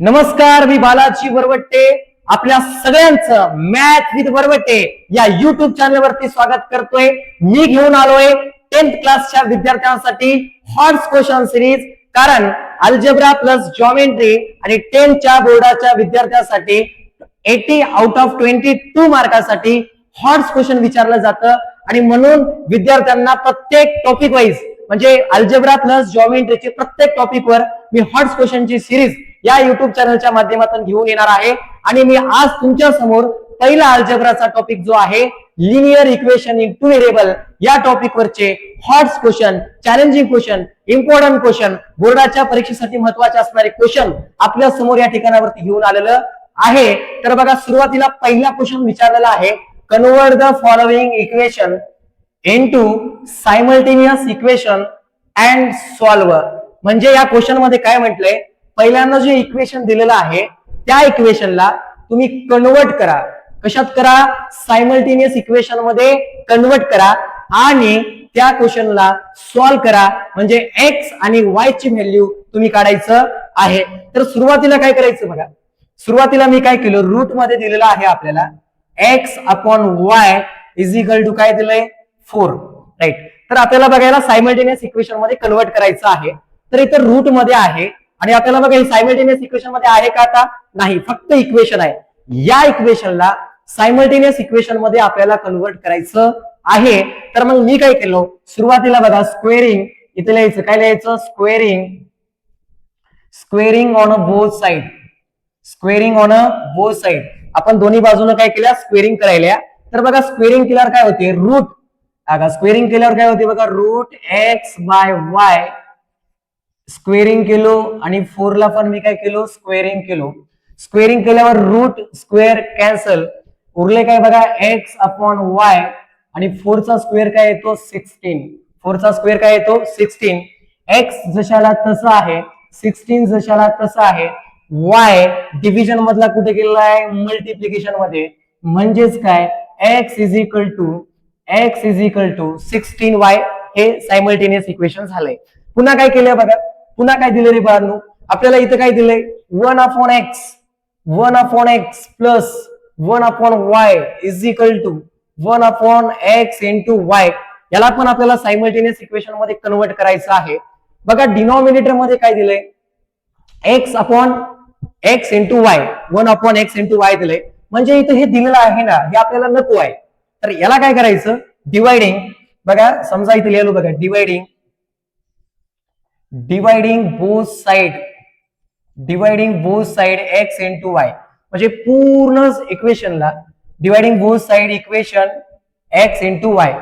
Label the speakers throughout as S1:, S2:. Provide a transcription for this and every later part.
S1: नमस्कार, मी बालाजी बरवट्टे आपल्या सगळ्यांचं मॅथ विथ बरवट्टे या युट्यूब चॅनलवरती स्वागत करतोय। मी घेऊन आलोय 10th क्लासच्या विद्यार्थ्यांसाठी हॉट्स क्वेश्चन सिरीज। कारण अल्जेब्रा प्लस जॉमेट्री आणि 10th बोर्डाच्या विद्यार्थ्यांसाठी 80 आउट ऑफ 22 मार्कासाठी हॉट्स क्वेश्चन विचारलं जातं आणि म्हणून विद्यार्थ्यांना प्रत्येक टॉपिक वाईज म्हणजे अल्जेब्रा प्लस जॉमेट्रीचे प्रत्येक टॉपिकवर मी हॉट्स क्वेश्चनची सिरीज या युट्यूब चॅनलच्या माध्यमातून घेऊन येणार आहे। आणि मी आज तुमच्या समोर पहिला अल्जेब्राचा टॉपिक जो आहे linear equation in two variable या टॉपिक वरचे hots question, challenging question, important question, बोर्डाच्या परीक्षेसाठी महत्त्वाचे असणारे क्वेश्चन आपल्या समोर या ठिकाणावरती घेऊन आलेलं आहे। तर बघा, सुरुवातीला पहिला क्वेश्चन विचारलेला आहे, convert the following equation into simultaneous equation and solve. म्हणजे या क्वेश्चन मध्ये काय म्हटलंय, पहिल्यांदा जे इक्वेशन दिलेलं आहे त्या इक्वेशनला तुम्ही कन्वर्ट करा। कशात करा? सायमल्टेनियस इक्वेशन मध्ये कन्वर्ट करा आणि त्या क्वेश्चनला सॉल्व्ह करा। म्हणजे एक्स आणि वाय ची व्हॅल्यू तुम्ही काढायचं आहे। तर सुरुवातीला काय करायचं बघा, सुरुवातीला मी काय केलं, रूट मध्ये दिलेलं आहे आपल्याला x upon y is equal to काय दिलंय 4, राईट। तर आपल्याला बघायला सायमल्टेनियस इक्वेशन मध्ये कन्वर्ट करायचं आहे। तर इथं रूट मध्ये आहे आणि आपल्याला बघा हे सायमल्टेनियस इक्वेशन मध्ये आहे का? आता नाही, फक्त इक्वेशन आहे। या इक्वेशनला सायमल्टेनियस इक्वेशन मध्ये आपल्याला कन्वर्ट करायचं आहे। तर मग मी काय केलं, सुरुवातीला बघा स्क्वेअरिंग इथे लिहायचं, काय लिहायचं? Squaring on a both side, squaring on a both side. आपण दोन्ही बाजूने काय केल्या? स्क्वेअरिंग करायला। तर बघा स्क्वेअरिंग केल्यावर काय होते? रूट, स्क्वेअरिंग केल्यावर काय होते बघा, root x by y squaring केलो आणि 4 ला पण मी काय केलो? स्क्वेअरिंग केलो। स्क्वेअरिंग केल्यावर रूट स्क्वेअर कॅन्सल, उरले काय बघा एक्स अपॉन वाय आणि 4 चा स्क्वेअर काय येतो? 16। 4 चा स्क्वेअर काय येतो? 16। एक्स जशाला तसं आहे, 16 जशाला तसं आहे। वाय डिव्हिजन मधला कुठे गेलेला आहे? मल्टिप्लिकेशन मध्ये। म्हणजेच काय, x is equal to 16y हे सायमल्टेनियस इक्वेशन झालंय। पुन्हा काय केलंय बघा, पुन्हा काय दिले रे बाळांनो, आपल्याला इथं काय दिलंय? 1 upon x plus 1 upon y is equal to 1 upon x into y. याला पण आपल्याला सायमल्टेनियस इक्वेशन मध्ये कन्वर्ट करायचं आहे। बघा डिनॉमिनेटर मध्ये काय दिलंय? X upon x into Y, 1 upon x into Y दिलंय। म्हणजे इथं हे दिलेलं आहे ना, हे आपल्याला नको आहे। तर याला काय करायचं? डिवाइडिंग, बघा समजा इथे लिहिलो बघा, dividing both side x into y. म्हणजे पूर्ण इक्वेशनला dividing both side equation x into y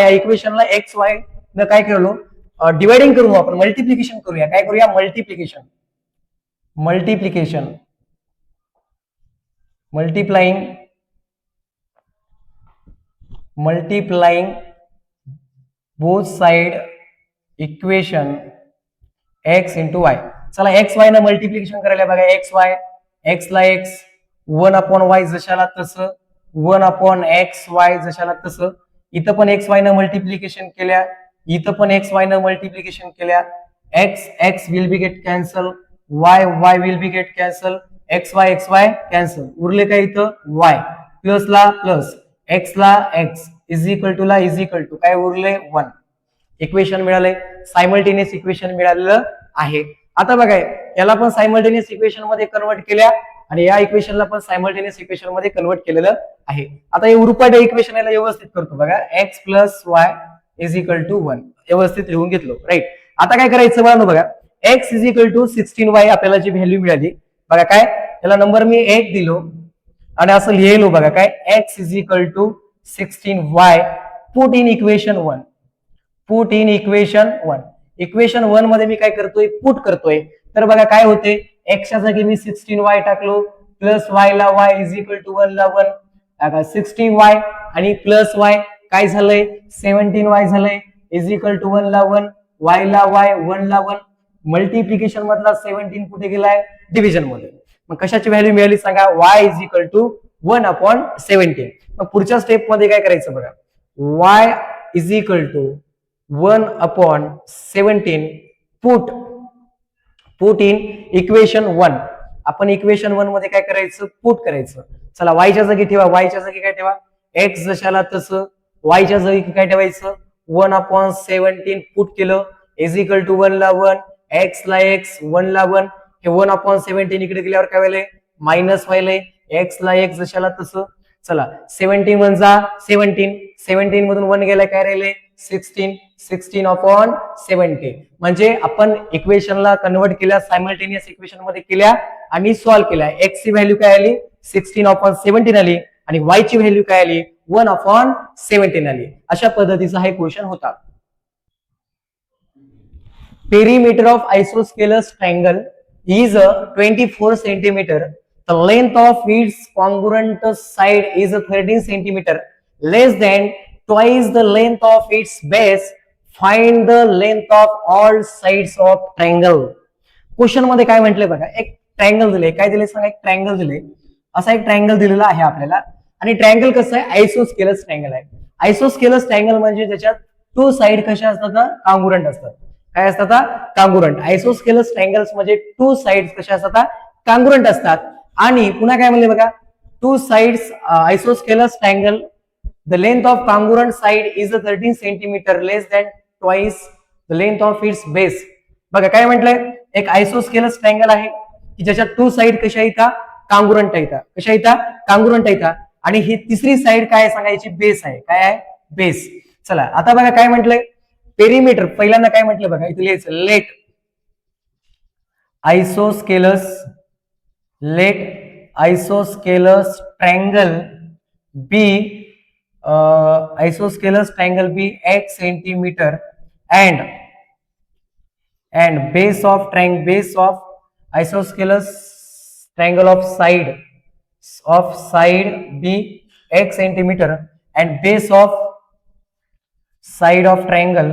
S1: या इक्वेशनला एक्स वाय न काय केलो? डिवाइडिंग करू, आपण मल्टिप्लिकेशन करूया। काय करूया? Multiplying both side equation x into Y. चला एक्स वाय न मल्टिप्लिकेशन करायला बघा, एक्स ला एक्स, 1 अपॉन वाय जशाला तसं, 1 अपॉन एक्स वाय जशाला तसं। इथं पण एक्स वाय न मल्टिप्लिकेशन केल्या, इथं पण एक्स वाय न मल्टिप्लिकेशन केल्या। X will be get cancel, Y will be get cancel, x Y cancel, उरले काय इथं? वाय प्लस ला प्लस, एक्स ला एक्स, इज इक्वल टू ला इज इक्वल टू काय उरले? 1। इक्वेशन मिळाले, सायमल्टेनियस इक्वेशन मिळालेलं आहे। आता बघा याला पण सायमल्टेनियस इक्वेशन मध्ये कन्वर्ट केल्या आणि या इक्वेशनला पण सायमल्टेनियस इक्वेशन मध्ये कन्वर्ट केलेलं आहे। आता हे उरुपाट इक्वेशन याला व्यवस्थित करतो बघा, x plus y is equal to 1 व्यवस्थित लिहून घेतलो, राईट। आता काय करायचं बघा, बघा x is equal to 16y आपल्याला जी व्हॅल्यू मिळाली बघा, काय त्याला नंबर मी 1 दिलो आणि असं लिहिलो बघा, काय x is equal to 16y put in equation 1। Equation 1 मध्ये मी काय करतोय? पुट करतोय। तर बघा काय होते, एक्सच्या जागी मी 16y टाकलो, प्लस वाय ला वाय इज इक्वल टू 1 ला 1, 16y आणि प्लस वाय काय झालंय? 17y झालंय, इज इक्वल टू 1 ला 1, वाय ला वाय 1 ला 1। मल्टिप्लिकेशन मधला 17 कुठे गेलाय? डिव्हिजन मध्ये। मग कशाची व्हॅल्यू मिळाली सांगा? y is equal to 1 upon 17। मग पुढच्या स्टेप मध्ये काय करायचं बघा, y is equal to 1 upon 17 put in equation 1 आपण इक्वेशन 1 मध्ये काय करायचं, पुट करायचं. चला वायच्या जागी ठेवा, वायच्या जागी काय ठेवा, एक्स जशाला तसं, वायच्या जागी काय ठेवायचं 1/17 पुट केलं इज इक्वल टू 1 ला 1, एक्स ला एक्स, 1 ला 1, हे 1/17 इकडे गेल्यावर काय व्हायलंय मायनस व्हायलंय, एक्स ला एक्स जशाला तसं. चला 17 1 जा 17, 17 मधून 1 गेला काय राहिले 16, 16/17. म्हणजे आपण इक्वेशनला कन्वर्ट केल्या, सायमल्टेनियस इक्वेशन मध्ये केल्या आणि सॉल्व्ह केल्या. एक्स ची व्हॅल्यू काय आली 16/17 आली आणि वाय ची व्हॅल्यू काय आली 1/17 आली. अशा पद्धतीचा हा क्वेश्चन होता. Perimeter of isosceles triangle is 24 centimeter. The length of its congruent side is 13 centimeter, less than twice the length of its base. Find the length of all sides of triangle. Question मध्ये काय म्हटलंय बघा, एक triangle दिले, काय दिले सांगा, एक ट्रायंगल दिले, असा एक ट्रायंगल दिलेला आहे आपल्याला. आणि ट्रायंगल कसं आहे, आयसोस्केलस ट्रायंगल आहे. आयसोस्केलस ट्रायंगल म्हणजे ज्याच्यात टू साइड कशा असतात, कॉन्ग्रुएंट असतात. काय असतात, कॉन्ग्रुएंट. आयसोस्केलस ट्रायंगल्स म्हणजे टू साइड्स कशा असतात, कॉन्ग्रुएंट असतात. आणि पुन्हा काय म्हणले बघा, two sides isosceles triangle the length of congruent side is 13 centimeter, less than twice the length of its base. बघा काय म्हटलंय, एक आयसोस्केलस ट्रायंगल आहे की ज्याच्यात टू साइड कशा येतात, कॉन्ग्रुएंट येतात. कशा येतात, कॉन्ग्रुएंट येतात. आणि ही तिसरी साइड काय सांगायची, बेस आहे. काय आहे, बेस. चला आता बघा काय म्हटलंय, पेरीमीटर. पहिल्यांदा काय म्हटलं बघा, इथे लिहायचं let isosceles triangle be x centimeter and base of isosceles triangle of side b x centimeter and base side of triangle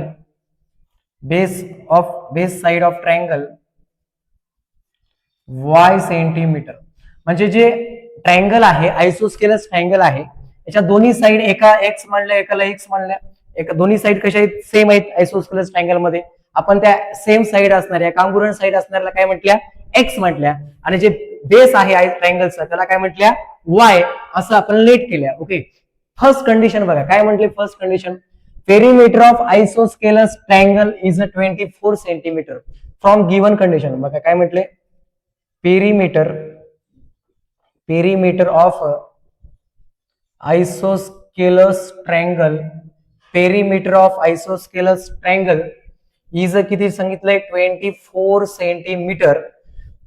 S1: y centimetre. म्हणजे जे ट्रायंगल आहे, आयसोस्केलस ट्रायंगल आहे, याच्या दोन्ही साइड एका एक्स म्हणल्या, एकाला एक्स म्हणल्या, एका दोन्ही साइड कशा आहेत, सेम आहेत. आयसोस्केलस ट्रायंगल मध्ये आपण त्या सेम साइड असणाऱ्या, कॉन्ग्रुएंट साइड असणाऱ्याला काय म्हटल्या, एक्स म्हटल्या. आणि जे बेस आहे ट्रायंगलचा त्याला काय म्हटल्या, वाय. असं आपण लेट केल्या. ओके, फर्स्ट कंडिशन बघा काय म्हटले, first condition perimeter of isosceles triangle is 24 centimeter from given condition. बघा काय म्हटले, perimeter of isosceles triangle is किती सांगितलंय, 24 सेंटीमीटर.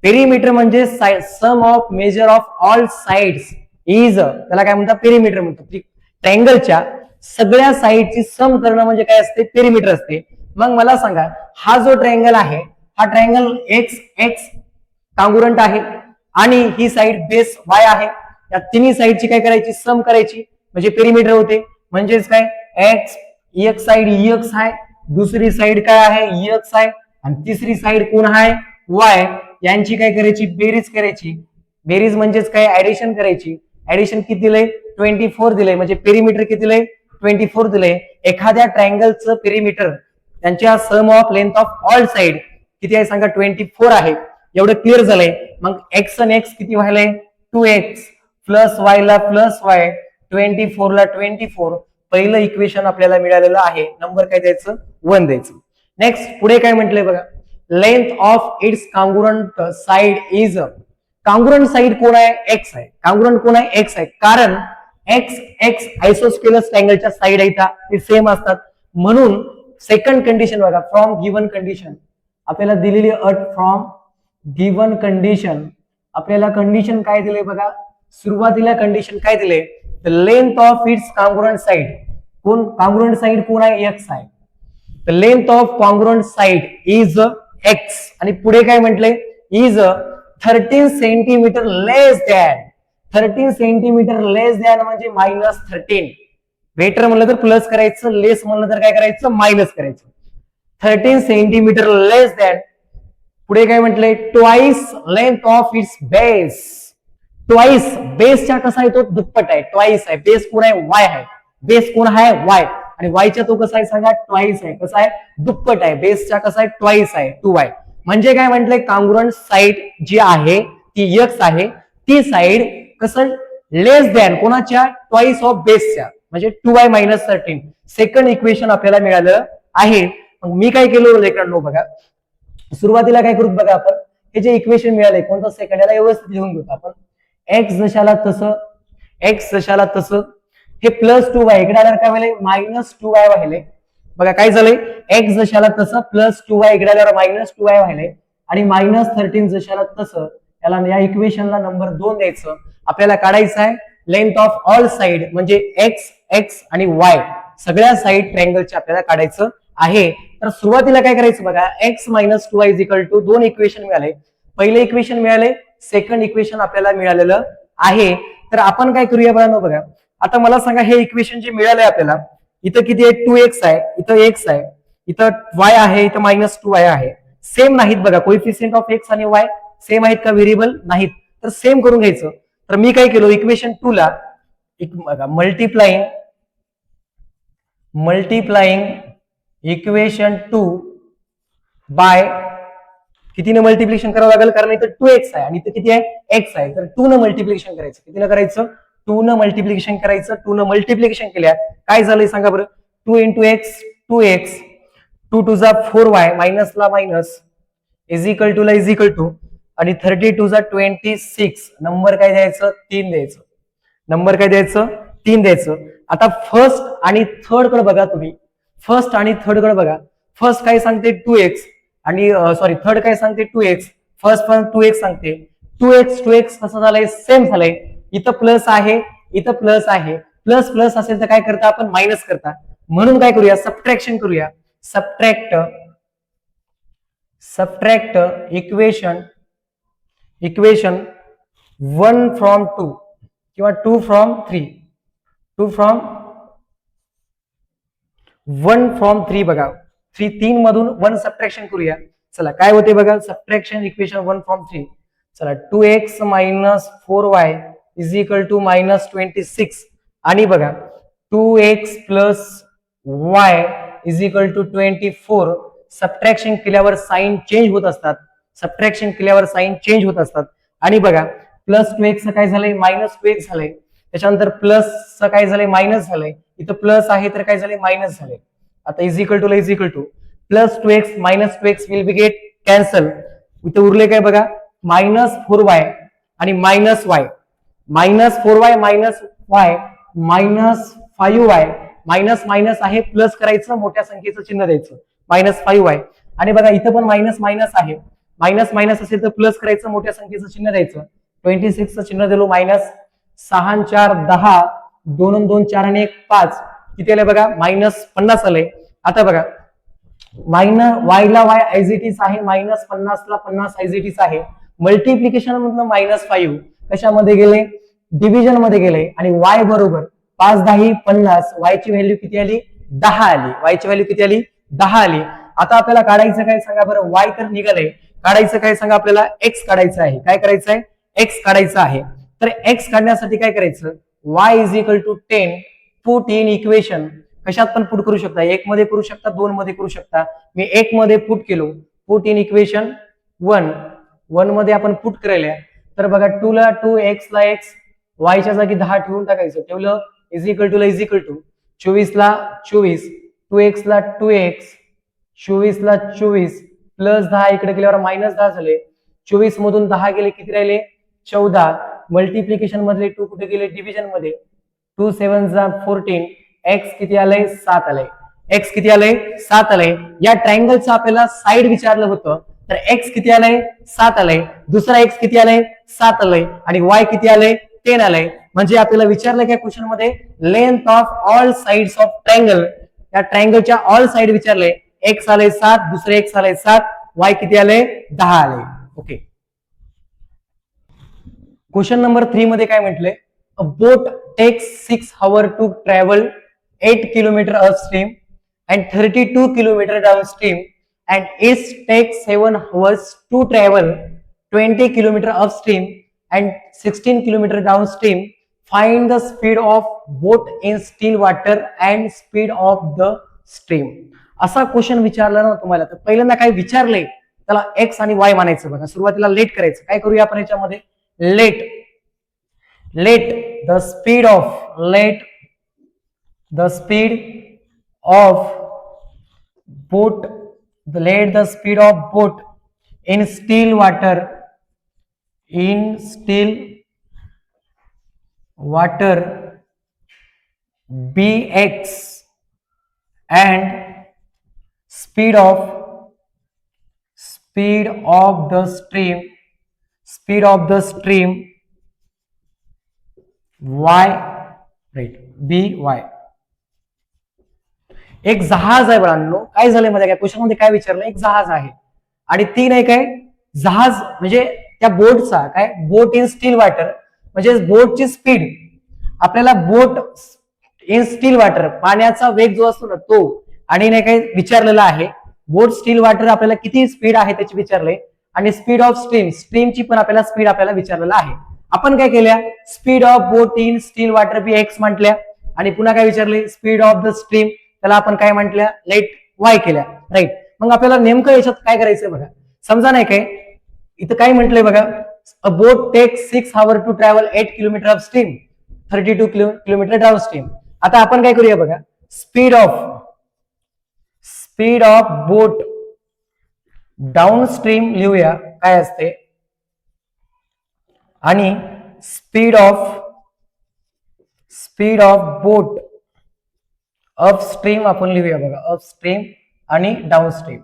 S1: पेरीमीटर म्हणजे sum of measure of all sides is, त्याला काय म्हणतात, पेरीमीटर म्हणतात. ट्रायंगलच्या सगळ्या साइडची सम करणं म्हणजे काय असते, पेरीमीटर असते. मग मला सांगा, हा जो ट्रायंगल आहे, हा ट्रायंगल एक्स एक्स कॉन्ग्रुएंट आहे आणि ही साइड बेस वाय आहे. या तिन्ही साइडची काय करायची, सम करायची म्हणजे पेरीमीटर होते. म्हणजेच काय, एक्स एक साइड एक्स आहे, दुसरी साइड काय आहे, एक्स आहे, आणि तिसरी साइड कोण आहे, वाय. यांची काय करायची, बेरीज करायची. बेरीज म्हणजेच काय, ऍडिशन करायची. ऍडिशन किती दिलंय, 24 दिलंय. म्हणजे पेरीमीटर किती दिलंय, 24 दिलंय. एखाद्या ट्रायंगलचं पेरीमीटर त्यांच्या sum of length of all side किती आहे सांगा, 24 आहे. एवढं क्लिअर झालंय. मग एक्स आणि एक्स किती व्हायलंय, 2x प्लस वाय ला प्लस वाय, 24 ला 24. पहिलं इक्वेशन आपल्याला मिळालेलं आहे. नंबर काय द्यायचं, 1 द्यायचं. नेक्स्ट पुढे काय म्हटलंय बघा, length of it's congruent side is. Congruent side कोण आहे, एक्स आहे. कॉन्ग्रुएंट कोण आहे, एक्स आहे. कारण एक्स एक्स आयसोस्केलस ट्रायंगलच्या साइड आहेत ते सेम असतात. म्हणून सेकंड कंडिशन बघा, फ्रॉम गिवन कंडिशन आपल्याला दिलेली अट. फ्रॉम गिवन कंडिशन आपल्याला कंडिशन काय दिले बघा, सुरुवातीला कंडिशन काय दिले, the length of it's congruent side. कोण कॉन्ग्रुएंट साइड कोण आहे, एक्स आहे. The length of congruent side is x. आणि पुढे काय म्हटलंय, is 13 centimeter less than. 13 centimeter less than म्हणजे -13. बेटर म्हणलं तर प्लस करायचं, लेस म्हणलं तर काय करायचं, मायनस करायचं. 13 सेंटीमीटर लेस दॅन. पुढे काय म्हटलंय, twice length of its base. Twice बेसच्या कसा आहे, तो दुप्पट आहे. ट्वाइस आहे. बेस कोण आहे, वाय आहे. बेस कोण आहे, वाय. आणि वायच्या तो कसा आहे सांगा, ट्वाइस आहे. कसा आहे, दुप्पट आहे. बेसच्या कसा आहे, ट्वाइस आहे, 2y. म्हणजे काय म्हटलंय, कॉन्ग्रुएंट साइड जी आहे ती x आहे, ती साइड कसं लेस दॅन कोणाच्या ट्वाइस ऑफ बेसच्या म्हणजे 2y मायनस 13 सेकंड इक्वेशन आपल्याला मिळालं आहे. मग मी काय केलं लेकरांनो बघा, सुरुवातीला काय करू बघा, आपण हे जे इक्वेशन मिळाले कोणतं सेकंड याला व्यवस्थित लिहून घेतो आपण. एक्स जशाला तसं हे प्लस 2y इकडे आल्यावर काय व्हायला मायनस 2y व्हायले. बघा काय झालंय, एक्स जशाला तसं प्लस 2y इकडे आल्यावर मायनस 2y व्हायले आणि मायनस 13 जशाला तसं याला या इक्वेशनला नंबर 2 द्यायचं. आपल्याला काढायचं आहे लेंथ ऑफ ऑल साइड म्हणजे एक्स एक्स आणि वाय सगळ्या साइड ट्रायंगलचे आपल्याला काढायचं आहे. तर सुरुवातीला काय करायचं बघा, x minus 2y is equal to दोन इक्वेशन मिळाले, पहिले इक्वेशन मिळाले, सेकंड इक्वेशन आपल्याला मिळालेलं आहे. तर आपण काय करूया बघा, आता मला सांगा हे इक्वेशन जे मिळालंय आपल्याला, इथं किती आहे 2x आहे, इथं x आहे, इथं y आहे, इथं मायनस 2y आहे. सेम नाहीत बघा, कोएफिशियंट ऑफ x आणि y सेम आहेत का, व्हेरिएबल नाहीत, तर सेम करून घ्यायचं. तर मी काय केलं, इक्वेशन 2 ला मल्टिप्लाइंग इक्वेशन 2 बाय कितीने मल्टिप्लिकेशन करावं लागेल, कारण इथं 2x आहे आणि इथं किती आहे x आहे, तर 2 न मल्टिप्लिकेशन करायचं. कितीनं करायचं, 2 न मल्टिप्लिकेशन करायचं. 2 न मल्टिप्लिकेशन केल्या काय झालंय सांगा बरं, 2 इंटू एक्स 2x, 2 टू जा 4y मायनस ला मायनस इज इक्वल टू ला इज इक्वल टू आणि 32 जा 26 नंबर काय द्यायचं 3 द्यायचं. नंबर काय द्यायचं 3 द्यायचं. आता फर्स्ट आणि थर्ड कडे बघा तुम्ही, फर्स्ट आणि थर्ड कडे बघा. फर्स्ट काय सांगते 2x आणि सॉरी थर्ड काय सांगते 2x, फर्स्ट पण 2x सांगते. 2x कसं झालंय, सेम झालंय. इथं प्लस आहे, इथं प्लस आहे, प्लस प्लस असेल तर काय करता आपण मायनस करता, म्हणून काय करूया सबट्रॅक्शन करूया. सबट्रॅक्ट इक्वेशन 1 फ्रॉम 2 किंवा 2 फ्रॉम 3, 1 फ्रॉम 3 बघा, 3 मधून 1 सबट्रॅक्शन करूया. चला काय होते बघा, सबट्रॅक्शन इक्वेशन 1 फ्रॉम 3. चला 2x minus 4y is equal to minus 26 आणि बघा 2x plus y is equal to 24. Subtraction केल्यावर साइन चेंज होत असतात, सबट्रॅक्शन केल्यावर साइन चेंज होत असतात. आणि बघा प्लस 2x काय झालंय मायनस 2x झालंय, त्याच्यानंतर प्लस काय झालंय मायनस झालंय, इथं प्लस आहे तर काय झालंय मायनस झालंय. आता इज इक्वल टू ला is equal two plus 2x minus 2x will be get cancel. इथे उरले काय बघा मायनस 4y आणि minus y, minus 4y minus y minus 5y, minus minus आहे प्लस करायचं, मोठ्या संख्येचं चिन्ह द्यायचं मायनस 5y. आणि बघा इथं पण मायनस मायनस आहे, मायनस मायनस असेल तर प्लस करायचं, मोठ्या संख्येचं चिन्ह द्यायचं. 26 चं चिन्ह दिलो, मायनस 6 4 10, 2 2 4 आणि 1 5, किती आले बघा मायनस 50 आले. आता बघा मायनस y ला y एज इट इज आहे, मायनस 50 ला 50 एज इट इज आहे. मल्टिप्लिकेशन मधलं मायनस 5 कशामध्ये गेले, डिव्हिजन मध्ये गेले आणि y बरोबर 5 10 50, y ची व्हॅल्यू किती आली 10 आली, y ची व्हॅल्यू किती आली 10 आली. आता आपल्याला काढायचं काय सांगा बरं, y तर निघाले, काढायचं काय सांगा आपल्याला x काढायचं आहे. काय करायचं आहे x काढायचं आहे. तर x काढण्यासाठी काय करायचं, y is equal to 10 put in equation. कशात पण पुट करू शकता, 1 मध्ये करू शकता, 2 मध्ये करू शकता. मी 1 मध्ये पुट केलो, पुट इन इक्वेशन 1 मध्ये आपण पुट करायला. तर बघा 2 ला 2 x ला x, y च्या जागी 10 ठेवून टाकायचं, ठेवलं इज इक्वल टू ला इज इक्वल टू 24 ला 24, 2x ला 2x, 24 ला 24 प्लस 10 इकडे गेल्यावर मायनस 10 झाले. 24 मधून 10 गेले किती राहिले 14. मल्टिप्लिकेशन मधले 2 कुठे गेले डिव्हिजन मध्ये, 2 7 जा 14, x किती आलंय 7 आलंय, x किती आलंय 7 आलंय. या ट्रायंगलचं आपल्याला साइड विचारलं होतं, तर x किती आलंय 7 आलंय, दुसरा x किती आलंय 7 आलंय आणि y किती आलंय 10 आलंय. म्हणजे आपल्याला विचारलं काय क्वेश्चन मध्ये, length of all sides of triangle, या ट्रायंगलच्या ऑल साइड विचारले. x आलंय 7, दुसरे x आलंय 7, y किती आलंय 10 आलंय. ओके. क्वेश्चन नंबर 3 मध्ये काय म्हटलंय, a boat takes 6 hours to travel 8 kilometer upstream and 32 kilometer downstream and it takes 7 hours to travel 20 kilometer upstream and 16 kilometer downstream. Find the speed of boat in still water and speed of the stream. असा question विचारला ना तुम्हाला, तर पहिल्यांदा काय विचारलंय त्याला x आणि Y मानायचं बघा. सुरुवातीला लेट करायचं. काय करूया आपण याच्यामध्ये, let the speed of boat in still water bx and speed of the stream y, right, by. एक जहाज आहे बाळांनो. काय झालंय मध्ये, काय क्वेश्चन मध्ये काय विचारलं, एक जहाज आहे आणि ती नाही काय, जहाज म्हणजे त्या बोटचा काय, बोट इन स्टील वॉटर म्हणजे बोटची स्पीड, आपल्याला बोट इन स्टील वॉटर पाण्याचा वेग जो असतो ना तो, आणि नाही काय विचारलेला आहे बोट स्टील वॉटर आपल्याला किती स्पीड आहे त्याची विचारले, आणि स्पीड ऑफ स्ट्रीमची पण आपल्याला स्पीड आपल्याला विचारलेला आहे. आपण काय केल्या, speed of boat in still water be x म्हटल्या, आणि पुन्हा काय विचारले, स्पीड ऑफ द स्ट्रीम, त्याला आपण काय म्हटल्या, लेट वाय केल्या, राईट. मग आपल्याला नेमकं याच्यात काय करायचंय बघा. समजा नाही काय इथं काय म्हटलंय बघा, a boat take 6 hours to travel 8 kilometers off stream, 32 kilometers downstream. आता आपण काय करूया बघा, speed of boat downstream लिहूया काय असते, आणि स्पीड ऑफ बोट अपस्ट्रीम आपण लिहूया बघा, अपस्ट्रीम आणि डाऊनस्ट्रीम.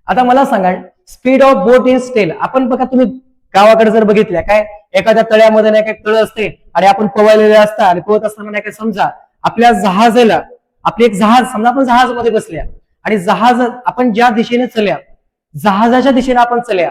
S1: आता मला सांगा, speed of boat in steel, आपण बघा तुम्ही गावाकडे जर बघितल्या काय, एखाद्या तळ्यामध्ये नाही काय तळ असते आणि आपण पोवायलेले असतात, आणि पोहत असताना नाही काय समजा आपल्या जहाजाला, आपली एक जहाज समजा आपण जहाजमध्ये बसल्या, आणि जहाज आपण ज्या दिशेने चल्या, जहाजाच्या दिशेने आपण चल्या,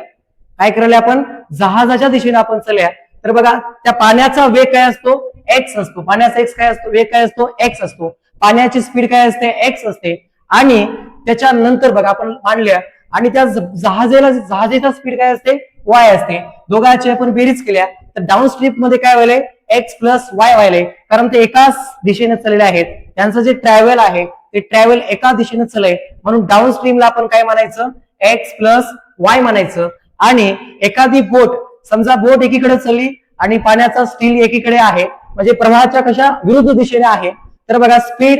S1: काय करायला आपण, जहाजाच्या दिशेने आपण चल्या, तर बघा त्या पाण्याचा वेग काय असतो, एक्स असतो. पाण्याचा एक्स काय असतो, वेग काय असतो, एक्स असतो. पाण्याची स्पीड काय असते, एक्स असते. आणि त्याच्यानंतर बघा आपण मांडल्या, आणि त्या जहाजाचा स्पीड काय असते, वाय असते. दोघांची आपण बेरीज केल्या तर डाऊन स्ट्रीम मध्ये काय व्हायलंय, एक्स प्लस वाय व्हायलंय, कारण ते एकाच दिशेने चाललेले आहेत. त्यांचं जे ट्रॅव्हल आहे ते ट्रॅव्हल एका दिशेने चाललंय, म्हणून डाऊन स्ट्रीमला आपण काय म्हणायचं, एक्स प्लस वाय म्हणायचं. आणि एखादी बोट, समजा बोट एकीकडे चालली आणि पाण्याचा स्टील एकीकडे आहे, म्हणजे प्रवाहाच्या कशा विरुद्ध दिशेने आहे, तर बघा स्पीड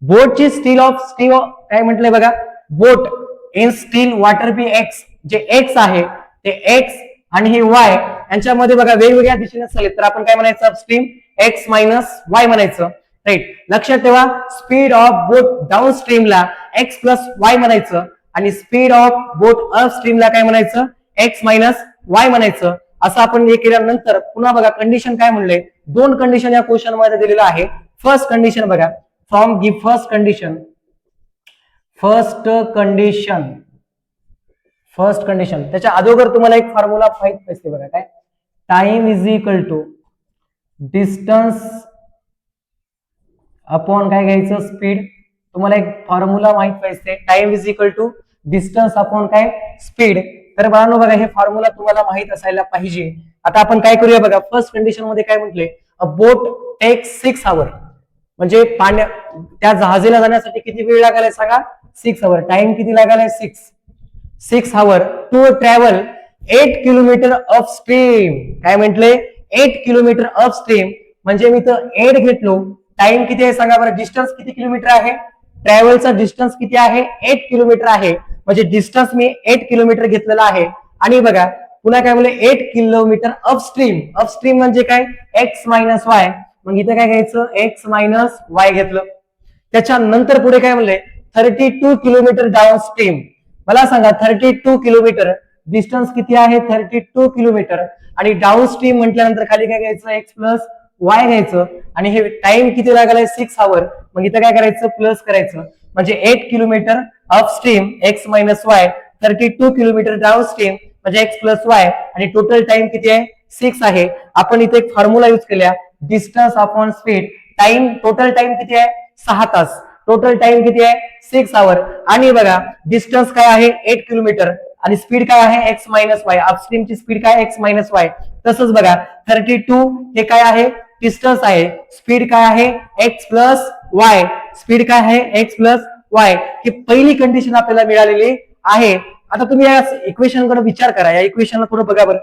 S1: बोटची स्टील काय म्हटलंय बघा, boat in still water be x, जे एक्स आहे ते एक्स आणि हे वाय यांच्यामध्ये बघा वेगवेगळ्या दिशेने चालले, तर आपण काय म्हणायचं, अपस्ट्रीम एक्स मायनस वाय म्हणायचं, राईट. लक्षात ठेवा, स्पीड ऑफ बोट डाऊन स्ट्रीमला एक्स प्लस वाय म्हणायचं, आणि स्पीड ऑफ बोट अप स्ट्रीमला काय म्हणायचं, एक्स मायनस वाय म्हणायचं. असं आपण हे केल्यानंतर पुन्हा बघा कंडिशन काय म्हणले, दोन कंडिशन या क्वेश्चन मध्ये दिलेलं आहे. फर्स्ट कंडिशन बघा, फ्रॉम दी फर्स्ट कंडिशन त्याच्या अगोदर तुम्हाला एक फॉर्म्युला माहित असते बघा, काय, time is equal to distance upon काय घ्यायचं, स्पीड. तुम्हाला एक फॉर्म्युला माहित पाहिजे, time is equal to distance upon काय, स्पीड. तर बाळांनो बघा हे फॉर्म्युला तुम्हाला माहित असायला पाहिजे. आता आपण काय करूया बघा, फर्स्ट कंडिशन मध्ये काय म्हटले, अ बोट टेक 6 hours, म्हणजे त्या जहाजीला जाण्यासाठी किती वेळ लागायला सांगा, 6 hours. टाइम किती लागायला, 6 hours to travel 8 kilometers off stream. काय म्हटले, 8 kilometers ऑफ स्ट्रीम, म्हणजे मी तर 8 घेतलो. टाइम किती आहे सांगा बरं, डिस्टन्स किती किलोमीटर आहे, ट्रॅव्हलचा डिस्टन्स किती आहे, 8 kilometers आहे, म्हणजे डिस्टन्स मी 8 kilometers घेतलेला आहे. आणि बघा पुन्हा काय म्हणले, 8 kilometers अपस्ट्रीम म्हणजे काय, एक्स मायनस वाय, मग इथे काय घ्यायचं, एक्स मायनस वाय घेतलं. त्याच्यानंतर पुढे काय म्हणले, 32 kilometers डाऊन स्ट्रीम. मला सांगा 32 kilometers डिस्टन्स किती आहे, 32 kilometers, आणि डाऊन स्ट्रीम म्हटल्यानंतर खाली काय घ्यायचं, एक्स प्लस वाय घ्यायचं, आणि हे टाइम किती लागलाय, 6 hours, मग इथं काय करायचं, प्लस करायचं, म्हणजे 8 kilometers upstream x minus Y, 32 kilometers down stream म्हणजे एक्स प्लस वाय, आणि टोटल टाइम किती आहे, 6 आहे. आपण इथे एक फॉर्म्युला यूज केल्या, distance upon speed. Time, total time किती आहे, 6 तास. टोटल टाइम किती आहे, 6 hours. आणि बघा डिस्टन्स काय आहे, 8 kilometers, आणि स्पीड काय आहे, एक्स मायनस वाय. अपस्ट्रीमची स्पीड काय, एक्स मायनस वाय. तसंच बघा 32 हे काय आहे, डिस्टन्स आहे. स्पीड काय आहे, एक्स प्लस वाय. स्पीड काय आहे, एक्स प्लस वाय. ही पहिली कंडिशन आपल्याला मिळालेली आहे. आता तुम्ही या इक्वेशन कडे विचार करा, या इक्वेशनला थोडं बघा बरं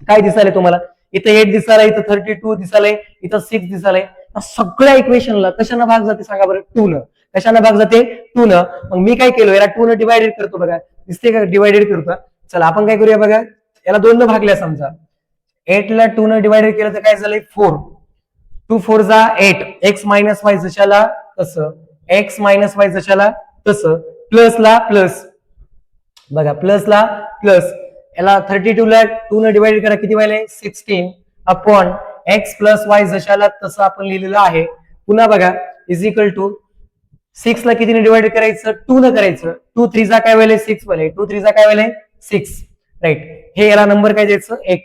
S1: काय दिसायलंय तुम्हाला. इथं 8 दिसायला, इथं 32 दिसायलंय, इथं 6 दिसायलंय. सगळ्या इक्वेशनला कशानं भाग जाते सांगा बरं? 2 न. कशानं भाग जाते? 2 न. मग मी काय केलं, याला 2 न डिवायडेड करतो बघा, दिसते का डिवायडेड करतो. चला आपण काय करूया बघा, याला 2 न भागल्या समजा, 8 ला 2 न डिवायडेड केलं तर काय झालंय 4. 2 4 जा 8, x मायनस वाय जशाला तसं, x मायनस वाय जशाला तसं, प्लस ला प्लस बघा, प्लस ला प्लस. याला 32 ला 2 न डिवाइड करा, किती व्हायला 16 अपॉन x प्लस वाय जशाला तसं आपण लिहिलेलं आहे. पुन्हा बघा इज इक्वल टू 6 ला कितीने डिवाइड करायचं? 2 न करायचं. 2 3 चा काय व्हायला 6 व्हायला, 2 3 चा काय व्हायला 6, राईट. हे याला नंबर काय द्यायचं? 1.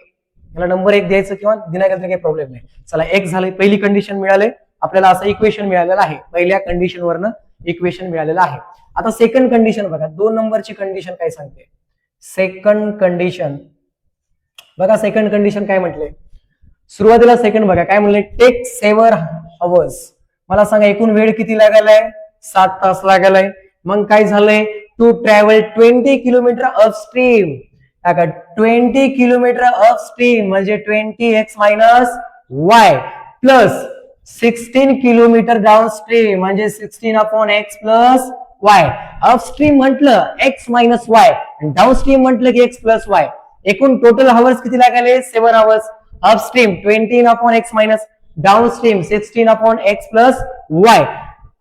S1: याला नंबर 1 द्यायचं किंवा दिना गेलं तर काही प्रॉब्लेम नाही. चला 1 झालं, पहिली कंडिशन मिळाले आपल्याला, असं इक्वेशन मिळालेलं आहे. पहिल्या कंडिशन वरनं इक्वेशन मिळालेलं आहे. आता सेकंड कंडिशन बघा, 2 नंबरची कंडिशन काय सांगते? सेकंड कंडिशन बघा, सेकंड कंडिशन काय म्हटले? सुरुवातीला सेकंड बघा काय म्हणले, टेक 7 अवर्स. मला सांगा एकूण वेळ किती लागायलाय? 7 तास लागायलाय. मग काय झालंय, to travel 20 kilometre upstream. 20 kilometre upstream म्हणजे 20x minus y plus 16 kilometre downstream म्हणजे 16 upon x plus y. Upstream म्हटलं x मायनस वाय, डाऊनस्ट्रीम म्हटलं की x प्लस वाय. एकूण टोटल आवर्स किती लागायले? 7 hours. Upstream 20 upon x minus, downstream 16 upon x plus y.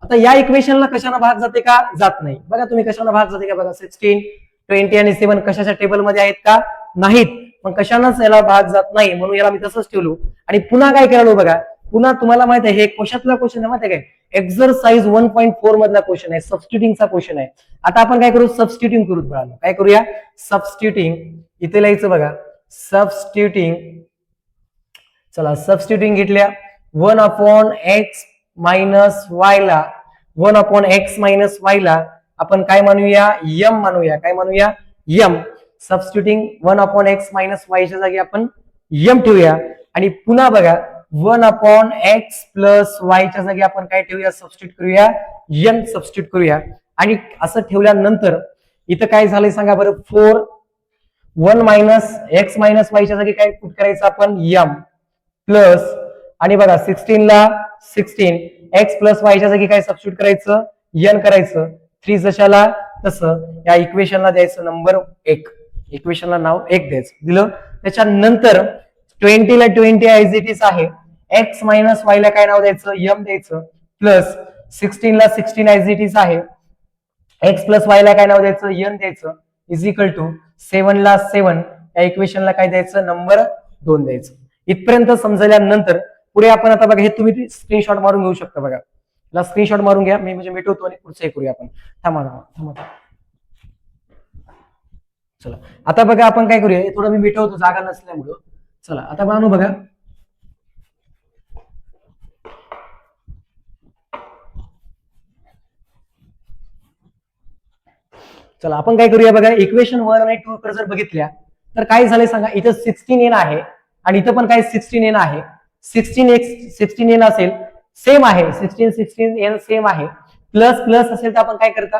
S1: आता या इक्वेशनला कशाला भाग जाते का? जात नाही. बघा तुम्ही कशाला भाग जाते का बघा, 16 20 आणि 7 कशाच्या टेबलमध्ये आहेत का? नाहीत. मग कशालाच याला भाग जात नाही, म्हणून याला मी तसंच ठेवलो. आणि पुन्हा काय केलं बघा, पुन्हा तुम्हाला माहित आहे हे कशातला क्वेश्चन आहे माहिती आहे काय? एक्सरसाइज 1.4 मधला क्वेश्चन आहे, सबस्टिट्यूटिंगचा क्वेश्चन आहे. आता आपण काय करू? सबस्टिट्यूटिंग करू. काय करूया? सबस्टिट्यूटिंग. इथे लिहायचं बघा, सबस्टिट्यूटिंग. चला सबस्टिट्यूटिंग घेतल्या, 1 अपॉन एक्स मायनस वाय ला, 1 अपॉन एक्स मायनस वाय ला आपण काय मानूया? यम मानूया. काय मानूया? M. Substituting 1 upon x minus वायच्या जागी आपण यम ठेवूया. आणि पुन्हा बघा 1 अपॉन एक्स प्लस वायच्या जागी आपण काय ठेवूया? सबस्टिट्यूट करूया, यम सबस्टिट्यूट करूया. आणि असं ठेवल्यानंतर इथं काय झालंय सांगा बरं? 4 1 मायनस एक्स मायनस वायच्या जागी काय पुट करायचं आपण? M plus. आणि बघा 16 ला 16 एक्स प्लस वायच्या जागी काय सबस्टिट्यूट करायचं? यन करायचं. 3 जशाला तसं या इक्वेशनला द्यायचं नंबर 1. इक्वेशनला नाव 1 द्यायचं. दिलं. त्याच्यानंतर 20 ला 20 ऍज इट इज आहे, एक्स मायनस वाय ला काय नाव द्यायचं? यम द्यायचं. प्लस 16 ला 16 ऍज इट इज आहे, एक्स प्लस वाय ला काय नाव द्यायचं? यन द्यायचं. इज इक्वल टू 7 ला 7 या इक्वेशनला काय द्यायचं? नंबर 2 द्यायचं. इथपर्यंत समजल्यानंतर पुढे आपण आता बघा, हे तुम्ही स्क्रीनशॉट मारून घेऊ शकता बघा. ला स्क्रीनशॉट मारून घ्या, मी म्हणजे मिटवतो आणि पुढचं हे करूया आपण. थांबा. चला आता बघा आपण काय करूया, थोडं मी मिटवतो जागा नसल्यामुळं. चला आता बांधू बघा. चला आपण काय करूया बघा, इक्वेशन 1 आणि 2 जर बघितल्या तर काय झालंय सांगा. इथं 16n आहे आणि इथं पण काय 16n आहे. 16n असेल सेम आहे, 16n सेम आहे. प्लस प्लस असेल तर आपण काय करता?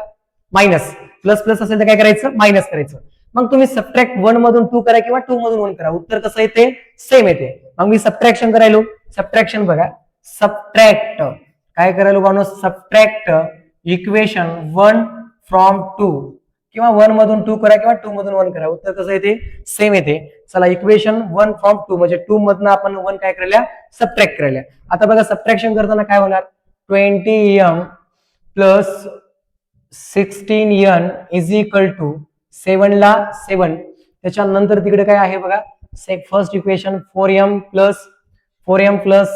S1: मायनस. प्लस प्लस असेल तर काय करायचं? मायनस करायचं. मग तुम्ही सबट्रॅक्ट 1 मधून 2 करा किंवा 2 मधून 1 करा, उत्तर कसं येते? सेम येते. मग मी सबट्रॅक्शन करायलो. सबट्रॅक्शन बघा, सबट्रॅक्ट काय करायलो बानो? सबट्रॅक्ट इक्वेशन 1 फ्रॉम 2 किंवा 1 मधून 2 करा किंवा 2 मधून 1 करा, उत्तर कसं येते? सेम येते. चला इक्वेशन 1 फ्रॉम 2 म्हणजे 2 मधनं आपण 1 काय करायला? सबट्रॅक्ट करायला. आता बघा सबट्रॅक्शन करताना काय होणार? 20m plus 16n is equal to 7 ला 7. त्याच्यानंतर तिकडे काय आहे बघा, first equation 4m plus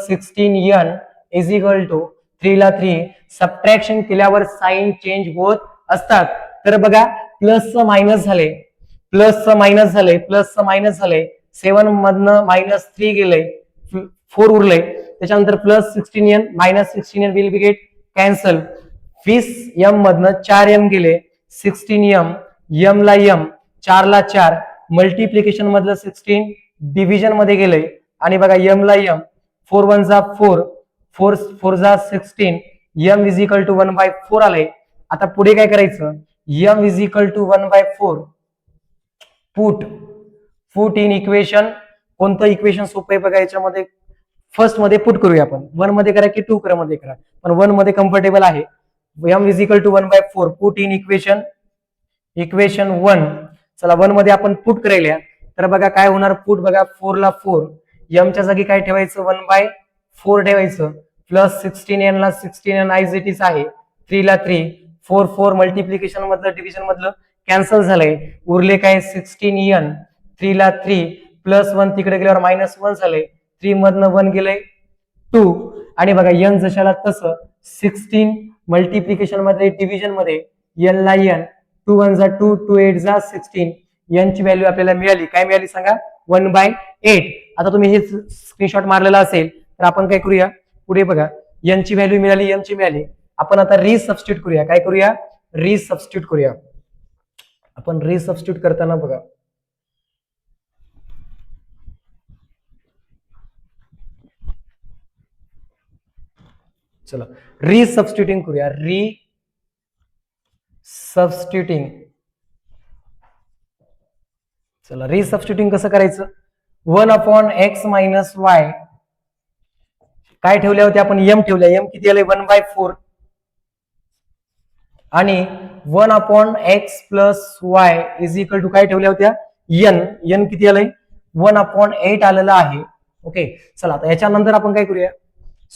S1: 16n is equal to 3 ला 3. सबट्रॅक्शन केल्यावर साइन चेंज होत असतात. तर बघा प्लस मायनस झाले, प्लस मायनस झाले, प्लस मायनस झाले. 7 मधनं मायनस 3 गेले, 4 उरले. त्याच्यानंतर plus 16n minus 16n will be get cancel. 20m मधनं 4m गेले, 16m m ला m, 4 ला 4. मल्टिप्लिकेशन मधलं 16 डिव्हिजन मध्ये गेले आणि बघा m ला m, 4 1 जा 4, 4 जा 16, m इज इक्वल टू 1/4 आले. आता पुढे काय करायचं? m is equal to 1/4 put put in equation. कोणतं इक्वेशन सोपं आहे बघा याच्यामध्ये. फर्स्ट मध्ये पुट करूया आपण. 1 मध्ये करा की 2 मध्ये करा, पण 1 मध्ये कम्फर्टेबल आहे. m is equal to 1/4 put in equation 1. चला 1 मध्ये आपण पुट करायला, तर बघा काय होणार. पुट बघा 4 ला 4, m च्या जागी काय ठेवायचं 1/4 ठेवायचं, प्लस 16n ला 16n आयज इट इज आहे, 3 ला 3, 4 4 मल्टिप्लिकेशन मधलं डिव्हिजन मधलं कॅन्सल झालंय, उरले काय 16n, 3 ला 3 प्लस 1 तिकडे गेल्यावर -1 झालंय, 3 मधनं 1 गेलंय 2, आणि बघा n जशाला तसं 16 मल्टिप्लिकेशन मध्ये डिव्हिजन मध्ये n ला n, 2 1 जा 2, 2 8 जा 16, n ची व्हॅल्यू आपल्याला मिळाली. काय मिळाली सांगा 1/8. आता तुम्ही हे स्क्रीनशॉट मारलेला असेल तर आपण काय करूया पुढे बघा. n ची व्हॅल्यू मिळाली, m ची मिळाली, आपण आता रिसबस्टिट्यूट करूया. काय करूया रिसबस्टिट्यूट करूया. आपण रिसबस्टिट्यूट करताना बघा चला रिसबस्टिट्यूटिंग करूया. सबस्टिट्यूटिंग. चला रिसबस्टिट्यूटिंग कसं करायचं. 1/x - y काय ठेवल्या होत्या आपण m ठेवल्या. m किती आले 1/4 आणि 1/x + y is equal to काय ठेवल्या होत्या n किती आलंय 1/8 आलेलं आहे. ओके चला आता याच्यानंतर आपण काय करूया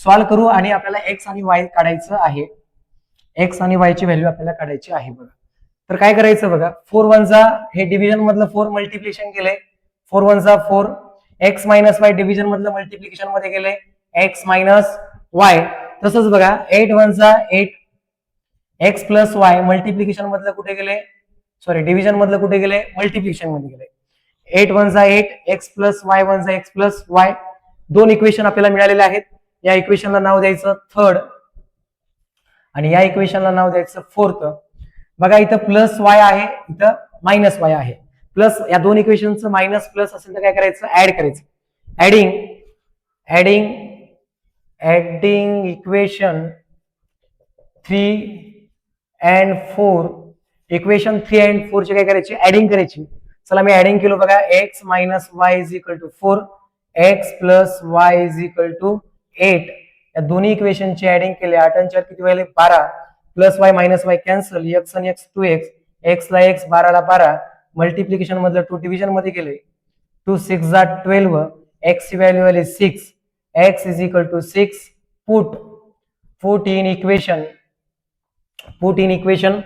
S1: सॉल्व्ह करू आणि आपल्याला x आणि y काढायचं आहे. x आणि y ची व्हॅल्यू आपल्याला काढायची आहे बघा. तर काय करायचं बघा 4 1 जा हे डिव्हिजन मधलं 4 मल्टिप्लिकेशन केलंय, 4 1 जा 4, x - y डिव्हिजन मधलं मल्टिप्लिकेशन मध्ये गेलंय x - y. तसंच बघा 8 1 जा 8, x + y मल्टिप्लिकेशन मधलं कुठे गेले, सॉरी डिव्हिजन मधलं कुठे गेले मल्टिप्लिकेशन मध्ये गेले. 8 1 जा 8, x + y 1 जा x + y. दोन इक्वेशन आपल्याला मिळालेले आहेत. या इक्वेशनला नाव द्यायचं थर्ड आणि या इक्वेशनला नाव द्यायचं फोर्थ. बघा इथं प्लस y आहे, इथं -y आहे. प्लस या दोन इक्वेशनचं मायनस प्लस असेल तर काय करायचं ऍड करायचं. Adding equation 3 and 4, equation 3 and 4 ची काय करायची ऍडिंग करायची. चला मी ऍडिंग केलो बघा. x - y = 4, x + y = 8. या दोन्ही इक्वेशनची ऍडिंग केली. 8 आणि 4 किती व्हायले 12, plus y - y cancel, x आणि x 2x, x ला x 12 ला 12, मल्टिप्लिकेशन मधलं 2 डिव्हिजन मध्ये गेले, 2 6 जा 12, x ची व्हॅल्यू आली 6, x = 6. पुट इन इक्वेशन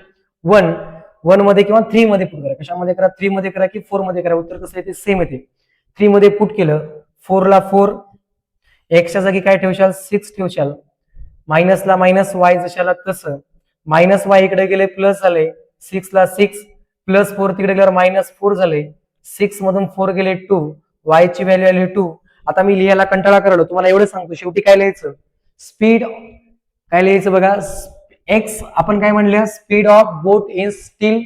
S1: 1 मध्ये किंवा 3 मध्ये पुट करा. कशामध्ये करा 3 मध्ये करा की 4 मध्ये करा, उत्तर कसं येते सेम येते. 3 मध्ये पुट केलं, 4 ला 4, x च्या जागी काय ठेवशाल 6 ठेवशाल, मायनस ला मायनस y जशाला तसं, -y इकडे गेले प्लस झाले, 6 ला 6 प्लस 4 तिकडे गेल्यावर -4 झाले, 6 मधून 4 गेले 2, y ची व्हॅल्यू आली 2. आता मी लिहायला कंटाळा करलो, तुम्हाला एवढं सांगतो शेवटी काय लिहायचं स्पीड, काय लिहायचं बघा x आपण काय म्हणलं speed of boat in still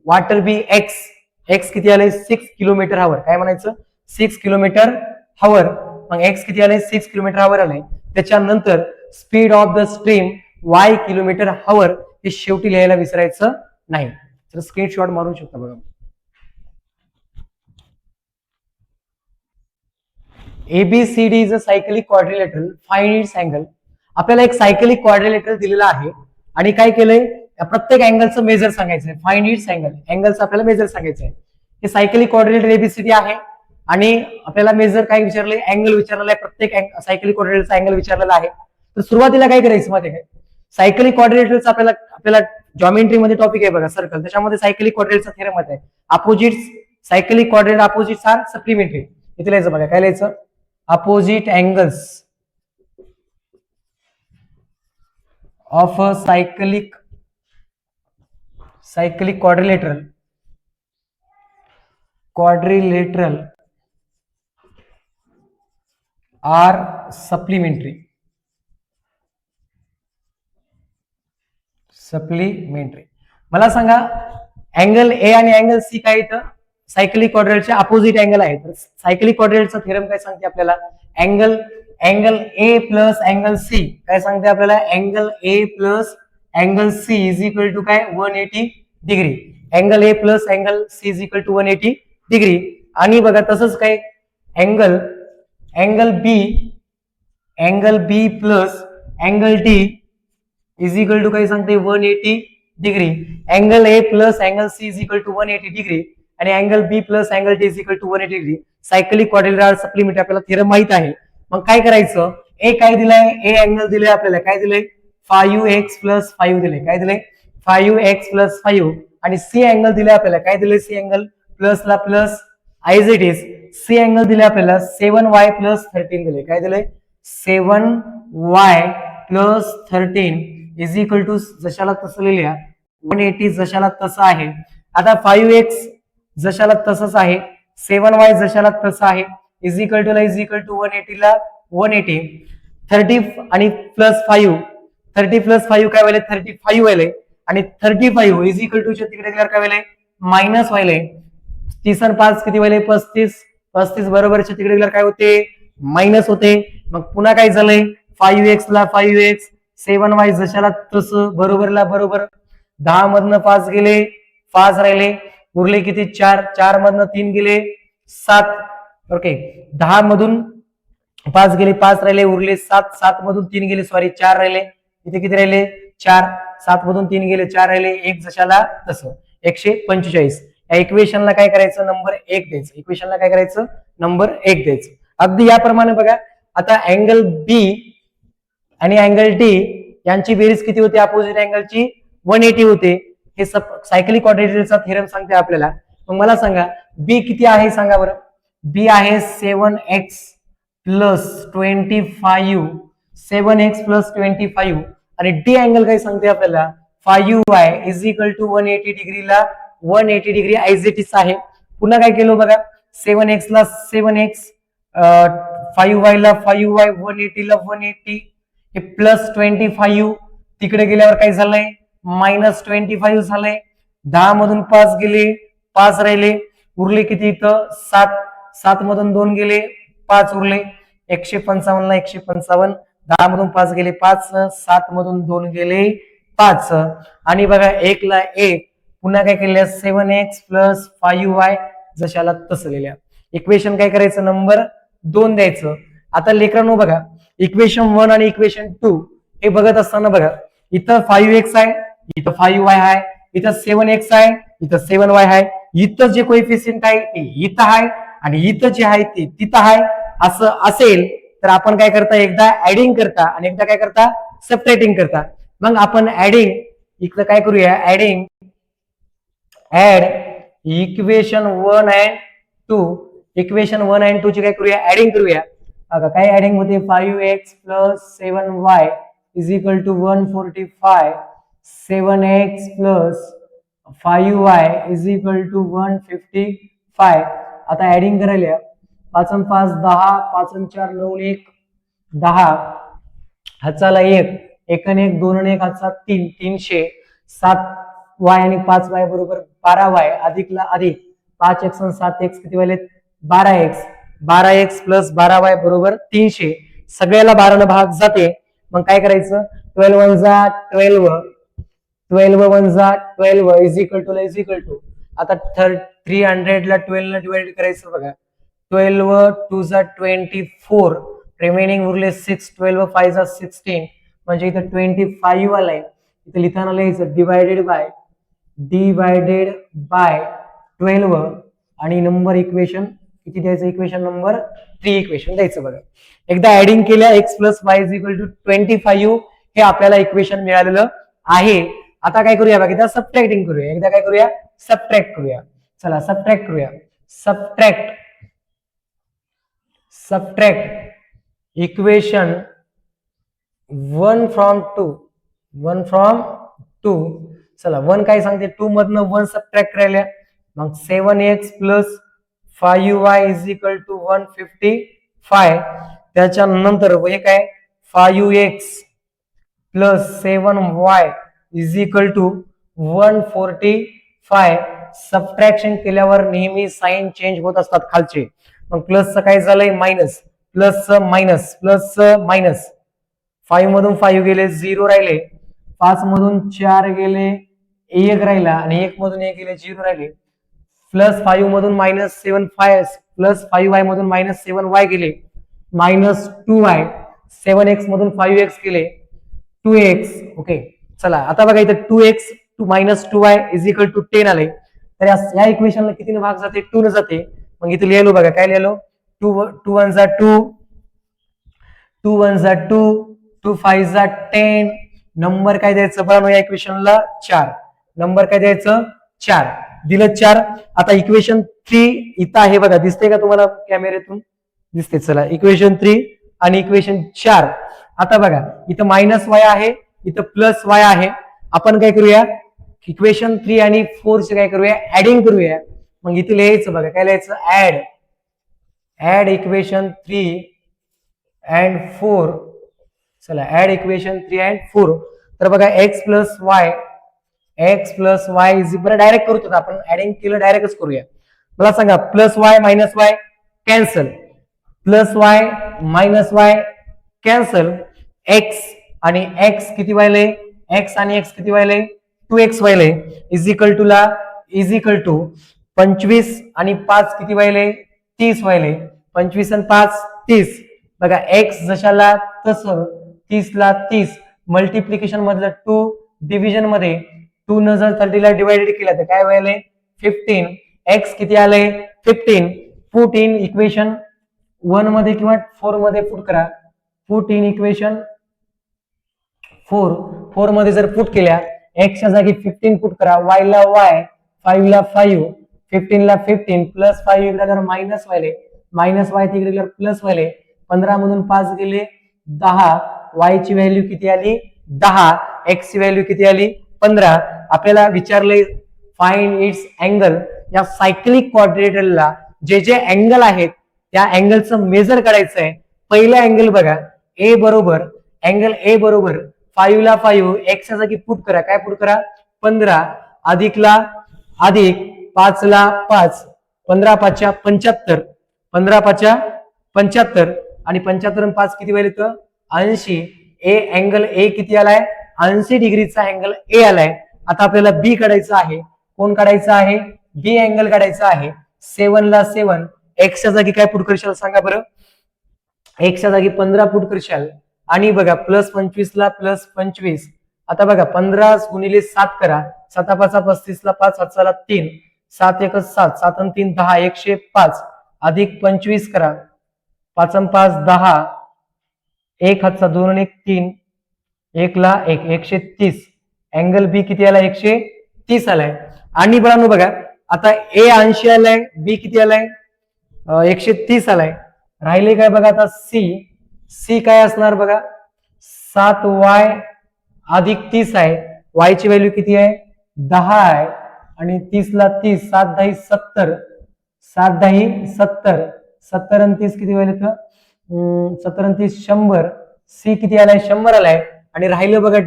S1: water be x किती आले 6 km/h. काय म्हणायचं 6 km/h. मग x किती आले 6 km/h आले. त्याच्यानंतर speed of the stream y km/h हे शेवटी लिहायला विसरायचं नाही. तर स्क्रीनशॉट मारू शकता बघा. ABCD is a cyclic quadrilateral, find its angle. आपल्याला एक सायक्लिक क्वाड्रिलेटरल दिलेला आहे आणि काय केलंय प्रत्येक अँगलचं मेजर सांगायचंय. फाइंड इट्स अँगल, अँगलचं आपल्याला मेजर सांगायचं आहे. हे सायक्लिक क्वाड्रिलेटरल ABCD आहे आणि आपल्याला मेजर काय विचारलंय अँगल विचारलेला आहे. प्रत्येक सायक्लिक क्वाड्रिलेटरचा अँगल विचारलेला आहे. तर सुरुवातीला काय करायचं माहिती आहे काय सायक्लिक क्वाड्रिलेटरचा आपल्याला जॉमेट्री मध्ये टॉपिक आहे बघा सर्कल, त्याच्यामध्ये सायक्लिक क्वाड्रिलेटरचा थेरम आहे. Opposites cyclic quadrilateral opposites are supplementary. इथे लिहायचं बघा काय लिहायचं opposite angles of a cyclic quadrilateral are supplementary. मला सांगा अँगल ए आणि अँगल सी काय इथं सायक्लिक क्वाड्रिलेटरचे अपोजिट अँगल आहे. तर सायक्लिक क्वाड्रिलेटरचा थेरम काय सांगते आपल्याला angle A plus angle C काय सांगते आपल्याला angle A plus angle C is equal to काय 180 degree. Angle A plus angle C is equal to 180 degree. आणि बघा तसंच काय angle angle B plus angle D is equal to काय सांगते 180 degree. Angle A plus angle C is equal to 180 degree आणि angle B plus angle D is equal to 180 degree. Cyclic quadrilateral supplement आपल्याला theorem माहित आहे. मग काय करायचं, ए काय दिलाय, ए अँगल दिलाय आपल्याला, काय दिलंय 5x प्लस 5 दिले, काय दिले 5x प्लस 5. आणि सी अँगल दिले आपल्याला, काय दिले सी अँगल प्लस ला प्लस आयज इट इज. सी अँगल दिले आपल्याला 7y प्लस 13 दिले, काय दिले 7y plus 13 is equal to जशाला तसं लिहिल्या 180 जशाला तसं आहे. आता 5x जशाला तसंच आहे, 7y जशाला तसं आहे, इज इक्वल टू 180 ला 180. 30 आणि प्लस 5, 30 प्लस 5 काय व्हायला 35 व्हायलंय आणि 35 इज इक्वल टू तिकडे गेल्यावर काय व्हायलंय मायनस व्हायलंय. 30 आणि 5 किती व्हायलंय 35, 35 बरोबरच्या तिकडे गेल्यावर काय होते मायनस होते. मग पुन्हा काय झालंय 5x ला 5x, 7y जशाला तसं बरोबरला बरोबर. 10 मधनं 5 गेले, 5 राहिले, उरले किती 4, 4 मधनं 3 गेले 7. ओके 10 मधून 5 गेले, 5 राहिले, उरले 7, 7 मधून 3 गेले, सॉरी 4 राहिले, इथे किती राहिले 4, 7 मधून 3 गेले 4 राहिले, 1 जशाला तसं 145. या इक्वेशनला काय करायचं नंबर 1 द्यायचं, इक्वेशनला काय करायचं नंबर 1 द्यायचं. अगदी याप्रमाणे बघा. आता अँगल बी आणि अँगल डी यांची बेरीज किती होते अपोजिट अँगलची 180 होते. हे सायकलिक क्वाड्रिलॅटरलचा थेरम सांगते आपल्याला. मग मला सांगा बी किती आहे सांगा बरं. बी आहे 7x प्लस 25, 7x प्लस 25 आणि डी अँगल काय सांगते आपल्याला 5y इज इक्वल टू 180 डिग्रीला 180 डिग्री आयझेटिस आहे. पुन्हा काय केलं बघा 7x ला 7x, 5y ला 5y, 180 ला 180 हे प्लस 25 तिकडे गेल्यावर काय झालंय मायनस 25 झालंय. 10 मधून 5 गेले, 5 राहिले, उरले किती इथं 7, 7 मधून 2 गेले, 5 उरले, 155 ला 155. 10 मधून 5 गेले 5, 7 मधून 2 गेले 5 आणि बघा 1 ला 1. पुन्हा काय केलं 7x प्लस 5y जशाला तसं लिहिल्या. इक्वेशन काय करायचं नंबर 2 द्यायचं. आता लेकरांनो बघा इक्वेशन 1 आणि इक्वेशन 2 हे बघत असताना बघा इथं 5x आहे, इथं 5y आहे, इथं 7x आहे, इथं 7y आहे, इथं जे कोएफिशियंट आहे ते इथं आहे आणि इथं जे आहे ते तिथं आहे. असं असेल तर आपण काय करता एकदा ऍडिंग करता आणि एकदा काय करता सबट्रॅक्टिंग करता. मग आपण ऍडिंग इकडं काय करूया adding add equation 1 and 2, equation 1 and 2 ची काय करूया ऍडिंग करूया. बघा काय ऍडिंग होते 5x plus 7y is equal to 145, 7x plus 5y is equal to 155. आता ऍडिंग करायला 5 आणि 5 10, 5 आणि 4 9 1 10, हाताला 1, 1 आणि 1 2 आणि 1 हातचा 3, 300. 7y आणि 5y बरोबर 12y अधिकला अधिक 5x आणि 7x किती व्हायले 12x, 12x प्लस 12y बरोबर 300. सगळ्याला 12 न भाग जाते. मग काय करायचं 12 वन जा 12, 12 वन जा 12 इज इक्वल टू आता 300 ला 12 ला डिवाइड करायचं बघा 12 2 जा 24, रिमेनिंग उरले 6, 12 5 जा 16 म्हणजे इथं 25 आलाय. इथं लिहिताना लिहायचं डिवायडेड बाय 12 आणि नंबर इक्वेशन किती द्यायचं इक्वेशन नंबर 3 इक्वेशन द्यायचं बघा. एकदा ऍडिंग केल्या x plus y is equal to 25 हे आपल्याला इक्वेशन मिळालेलं आहे. आता काय करूया बघा एकदा सबट्रॅक्टिंग करूया, एकदा काय करूया सबट्रॅक्ट करूया. चला सबट्रॅक्ट करूया. Subtract equation 1 from 2. चला 1 काय सांगते 2 मधनं 1 सबट्रॅक्ट करायला. मग 7x plus 5y is equal to 155. त्याच्यानंतर हे काय 5x plus 7y is equal to 145. Subtraction केल्यावर नेहमी साइन चेंज होत असतात खालचे. मग प्लसचं काय झालंय मायनस, प्लसचं मायनस, प्लसचं मायनस. 5 मधून 5 गेले 0 राहिले, 5 मधून 4 गेले 1 राहिला आणि 1 मधून 1 गेले 0 राहिले. +5 मधून -7 +5y मधून -7y गेले, -2y, 7x मधून 5x गेले, 2x. ओके, चला आता बघा इथे 2x -2y = 10 आले. तर या इक्वेशनला कितीने भाग जाते? 2 ने जाते. मग इथे लिहिलो बघा, काय लिहिलो? 2 1 जा 2, 2 1 जा 2, 2 5 जा 10. नंबर काय द्यायचं बघा या इक्वेशनला? 4. नंबर काय द्यायचं? 4 दिलं. 4. आता इक्वेशन 3 इथं आहे बघा, दिसते का तुम्हाला कॅमेऱ्यातून? दिसते. चला इक्वेशन 3 आणि इक्वेशन 4. आता बघा इथं -y आहे, इथं +y आहे. आपण काय करूया? इक्वेशन 3 आणि 4 चे काय करूया? ऍडिंग करूया. मग इथे लिहायचं बघा, काय लिहायचं? Add equation 3 and 4. चला ऍड इक्वेशन 3 अँड 4. तर बघा x + y डायरेक्ट करू. आपण ऍडिंग केलं, डायरेक्टच करूया. मला सांगा, +y -y cancel, +y cancel. x आणि x किती व्हायले? x आणि x किती व्हायले? 2x व्हायले. = 25 आणि 5 किती व्हायले? 30 व्हायले. 25 आणि 5 30. बघा x जशाला तसं, 30 ला 30. मल्टिप्लिकेशन मधलं 2, डिव्हिजन मध्ये 2 न जर 30 ला डिवाइडेड केलं तर काय व्हायले? 15. x किती आले? 15. पुट इन इक्वेशन 1 मध्ये किंवा 4 मध्ये पुट करा. पुट इन इक्वेशन 4 मध्ये जर पुट केल्या, x च्या जागी 15 पुट करा, y ला y, 5 ला 5, 15 ला 15, +5 इकडे जर मायनस व्हायले, -y तिकडे गेल्यावर प्लस व्हायले. 15 मधून 5 गेले 10. y ची व्हॅल्यू किती आली? 10. x ची व्हॅल्यू किती आली? 15. आपल्याला विचारले फाइंड इट्स अँगल. या सायक्लिक क्वाड्रिलेटरला जे जे अँगल आहेत त्या अँगलचं मेजर करायचं आहे. पहिला अँगल बघा, अँगल ए बरोबर 5 ला 5, x च्या जागी पुट करा, काय पुट करा? 15, अधिक ला अधिक, 5 ला 5, 15 5 75, 15 5 75 आणि 75 आणि 5 किती व्हायले? तर 80. अँगल ए किती आलाय? 80 डिग्रीचा अँगल ए आलाय. आता आपल्याला बी काढायचं आहे. कोण काढायचं आहे? बी अँगल काढायचा आहे. 7 ला 7, x च्या जागी काय पुट करशाल सांगा बरं? x च्या जागी 15 पुट करशाल. आणि बघा +25 ला +25. आता बघा 15 गुणिले 7 करा, 7 5 35 ला 5 7 ला 3, 7 1 7, 7 आणि 3 10, 105 अधिक 25 करा, 5 आणि 5 10, 1 हातचा 2 आणि 1 3, 1 ला 1, 130. अँगल बी किती आलाय? 130 आलाय. आणि बघा आता ए 80 आलाय, बी किती आलाय? 130 आलाय. राहिले काय बघा आता? सी काय असणार बघा? 7y अधिक 30 आहे. y ची व्हॅल्यू किती आहे? 10 आहे. आणि 30 ला 30, 7 10 70, 7 10 70, 70 आणि 30 किती व्हायले? तर 70 आणि 30 100. सी किती आलाय? 100 आलाय. आणि राहिलं बघा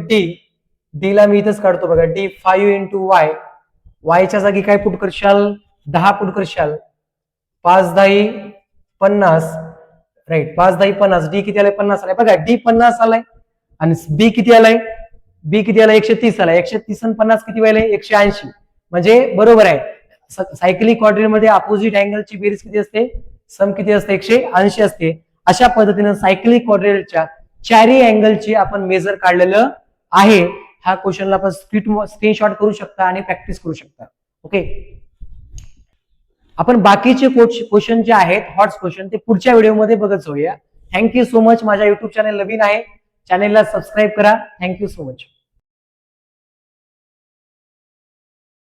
S1: डी ला मी इथंच काढतो बघा. D 5 × y. y च्या जागी काय पुट करशाल? 10 पुट करशाल. 5 10 50, राईट, 5 10 50. डी किती आलाय? 50 आलाय. बघा डी 50 आलाय आणि बी किती आलाय? 130 आलाय. 130 आणि 50 किती व्हायले? 180. म्हणजे बरोबर आहे. सायक्लिक क्वाड्रिलेटरल मध्ये अपोजिट अँगलची बेरीज किती असते? सम किती असते? 180 असते. अशा पद्धतीने सायक्लिक क्वाड्रिलेटरच्या चारही अँगलची आपण मेजर काढलेलं आहे. हा क्वेश्चनला आपण स्क्रीनशॉट करू शकता आणि प्रॅक्टिस करू शकता. ओके, आपण बाकीचे क्वेश्चन जे आहेत हॉट क्वेश्चन ते पुढच्या व्हिडिओमध्ये बघत जाऊया. Thank you so much. माझ्या युट्यूब चॅनल नवीन आहे, चॅनेलला सबस्क्राईब करा. Thank you so much.